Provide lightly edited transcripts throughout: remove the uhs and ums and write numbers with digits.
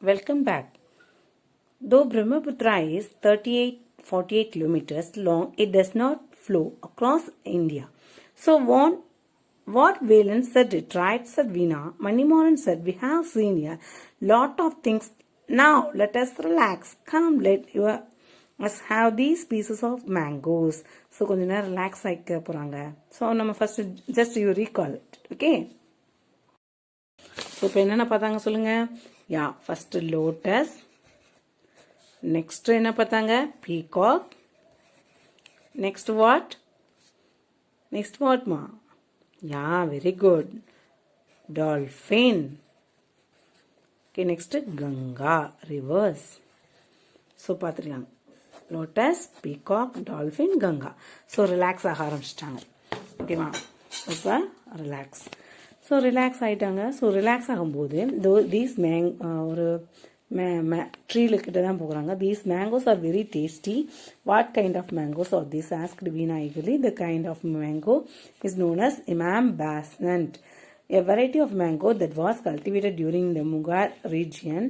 Welcome back. Though Brahmaputra is 48 kilometers long, it does not flow across India. So what Velan said it right, said Veena. Manimaran said, we have seen a lot of things. Now let us relax. Come, let's have these pieces of mangoes. So கொஞ்ச நேரம் relax ஆகிக்க போகிறாங்க. So நம்ம first just you recall it. Okay, so இப்போ என்னென்ன பார்த்தாங்க சொல்லுங்கள். யா, first lotus, next என்ன பார்த்தாங்க, பீகாக், நெக்ஸ்ட் வாட்மா, yeah very good, dolphin. Okay, next Ganga rivers. So பார்த்துருக்காங்க, lotus, peacock, dolphin, Ganga. So relax ஆக ஆரம்பிச்சிட்டாங்க. ஓகேவா, இப்போ ரிலாக்ஸ். ஸோ ரிலாக்ஸ் ஆகிட்டாங்க. ஸோ ரிலாக்ஸ் ஆகும்போது தீஸ் ஒரு ட்ரீல கிட்ட தான் போகிறாங்க. These mangoes are very tasty. What kind of mangoes are these asked Veena eagerly. The kind of mango is known as Imam Basant, a variety of mango that was cultivated during the Mughal region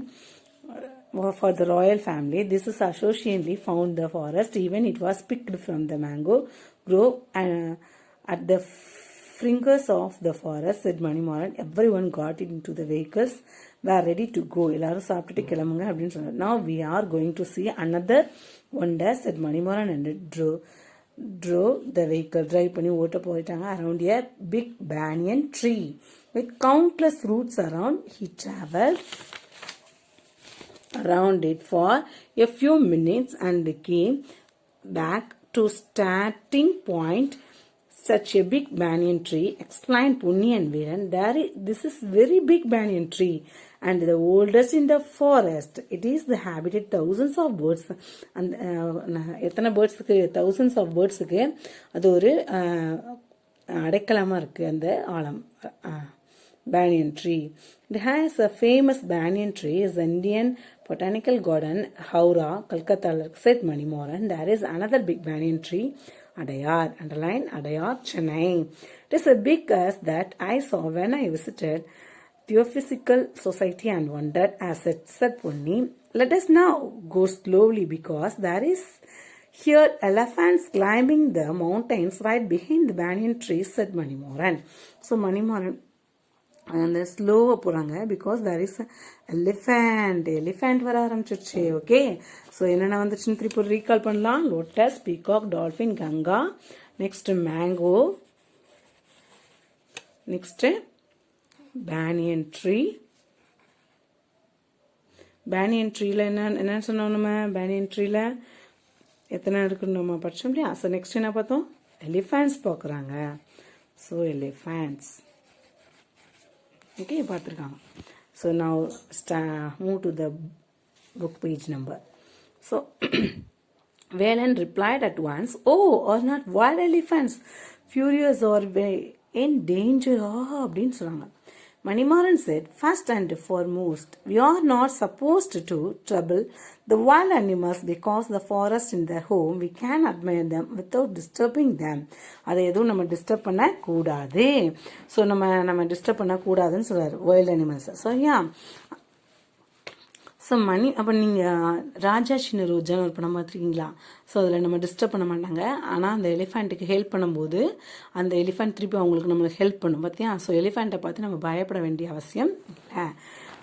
for the royal family. This is associatedly found the forest. Even it was picked from the mango grove at the fringes of the forest, said Manimaran. Everyone got into the vehicles, were ready to go. எல்லாரும் சாப்பிட்டுட்டு கிளம்புங்க அப்படின்னு சொன்னார். Now we are going to see another wonder, said Manimaran, and drove the vehicle. Drive பண்ணி ஓட்ட போயிட்டாங்க around a big banyan tree with countless roots around. He traveled around it for a few minutes and came back to starting point. Such a big banyan tree, explained Punni and Veeran. This is very big banyan tree and the oldest in the forest. It is the habitat thousands of birds. And எத்தனை பேர்ட்ஸுக்கு, thousands of பேர்ட்ஸுக்கு அது ஒரு அடைக்கலமாக இருக்குது அந்த ஆலம் banyan tree. It has a famous banyan tree is Indian Botanical Garden, Howrah, Calcutta, said Manimaran. There is another big banyan tree, Adayar, underline Adayar, Chennai. It is as big as that I saw when I visited Theosophical Society and wondered, as it said Punni. Let us now go slowly because there is here elephants climbing the mountains right behind the banyan trees, said Manimaran. So Manimaran அந்த ஸ்லோவாக போகிறாங்க because there is elephant வர ஆரம்பிச்சிருச்சு. Okay, so என்னென்ன வந்துச்சுன்னு திருப்பி recall பண்ணலாம். Lotus, peacock, dolphin, Ganga, next mango, next banyan tree. Banyan ட்ரீல என்ன சொன்னோம் நம்ம, பேனியன் ட்ரீல எத்தனை இருக்குன்னு நம்ம படித்தோம் இல்லையா. ஸோ நெக்ஸ்ட் என்ன பார்த்தோம், எலிஃபண்ட்ஸ் பார்க்குறாங்க. ஸோ எலிஃபண்ட்ஸ் okay பார்த்துருக்காங்க. So now move to the book page number. So Velan replied at once, oh, are not wild elephants furious or in danger அப்படின்னு சொன்னாங்க. Manimaran said, first and foremost, we are not supposed to trouble the wild animals because the forest in their home, we can admire them without disturbing them. அதை எதுவும் நம்ம disturb பண்ணக்கூடாது. So நம்ம disturb பண்ணக்கூடாதுன்னு சொல்கிறார் wild அனிமல்ஸை. So so அப்போ நீங்கள் ராஜா சின்ன ரோஜான்னு ஒரு படம் பார்த்துருக்கீங்களா? ஸோ அதில் நம்ம டிஸ்டர்ப் பண்ண மாட்டாங்க. ஆனால் அந்த எலிஃபண்ட்டுக்கு ஹெல்ப் பண்ணும்போது அந்த எலிஃபண்ட் திருப்பி அவங்களுக்கு நம்மளுக்கு ஹெல்ப் பண்ணும் பார்த்தியா. ஸோ எலிஃபண்ட்டை பார்த்து நம்ம பயப்பட வேண்டிய அவசியம் இல்லை.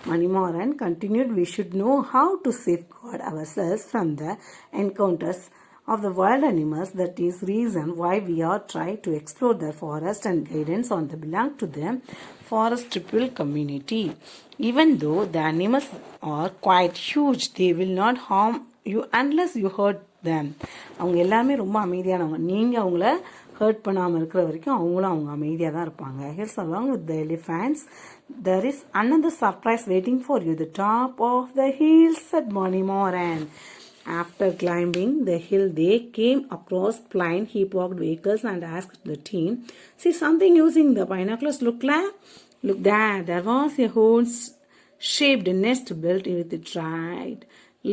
Manimaran continued, we should know how to safeguard ourselves from the encounters of the wild animals. That is reason why we are trying to explore the forest and guidance on the belong to the forest triple community. Even though the animals are quite huge, they will not harm you unless you hurt them. அவங்க எல்லாருமே ரொம்ப அமைதியானவங்க. நீங்கள் அவங்கள hurt பண்ணாமல் இருக்கிற வரைக்கும் அவங்களும் அவங்க அமைதியாக தான் இருப்பாங்க. Here's along with the elephants, there is another surprise waiting for you. The top of the hill, said Manimaran. After climbing the hill, they came across plain he-parked vehicles and asked the team, see something using the binoculars? Look there. There was a horse-shaped nest built with dried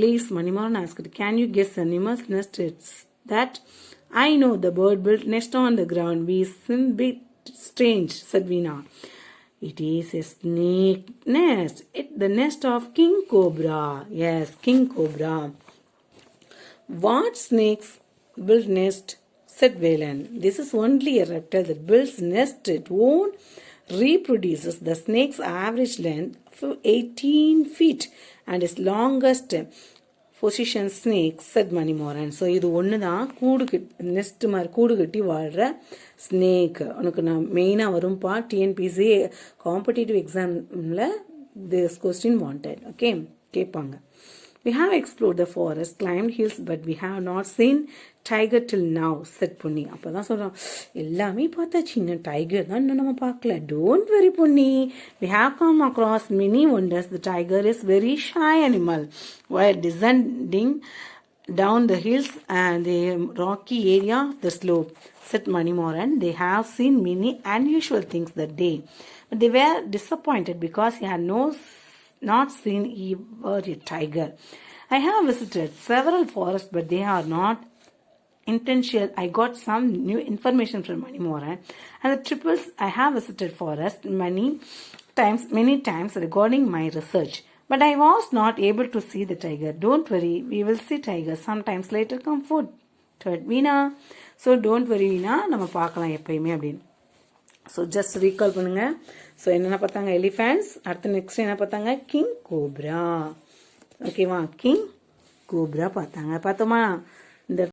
leaves. Manimaran asked, can you guess the animal's nest? It's that. I know, the bird built nest on the ground. We seem a bit strange, said Veena. It is a snake nest. The nest of king cobra. Yes, king cobra. What snakes build nest? Said Valen. This is only a reptile that builds nest. It won't reproduces. The snake's average length of 18 feet and its longest position snake set மணிமோரன். So இது ஒன்று தான் next மாதிரி கூடு கட்டி வாழ்கிற snake. உனக்கு நான் மெயினாக வரும்பா டிஎன்பிசி காம்படிட்டிவ் எக்ஸாமில் திஸ் கொஸ்டின் வாண்டட். ஓகே, கேட்பாங்க. We have explored the forest, climbed hills, but we have not seen tiger till now, said Punni. அப்போ தான் சொல்கிறோம், எல்லாமே பார்த்தாச்சு, இன்னும் டைகர் தான் இன்னும் நம்ம பார்க்கல. Don't worry, Punni. We have come across many wonders. The tiger is very shy animal. While descending down the hills and the rocky area of the slope, said Manimoran, they have seen many unusual things that day. But they were disappointed because he had not seen ever a tiger. I have visited several forests, but they are not intentional. I got some new information from Manimoran and the triples. I have visited forest many times regarding my research, but I was not able to see the tiger. Don't worry, we will see tiger sometimes later. Come forth, Veena. So don't worry, Veena, நம்ம பார்க்கலாம் எப்பயுமே அப்படின்னு. So just recall பண்ணுங்க. So என்னென்ன பார்த்தாங்க? Elephants. அடுத்து next என்ன பார்த்தாங்க? King cobra. ஓகேவா? கிங் கோப்ரா பார்த்தாங்க. பார்த்தோமா? இந்த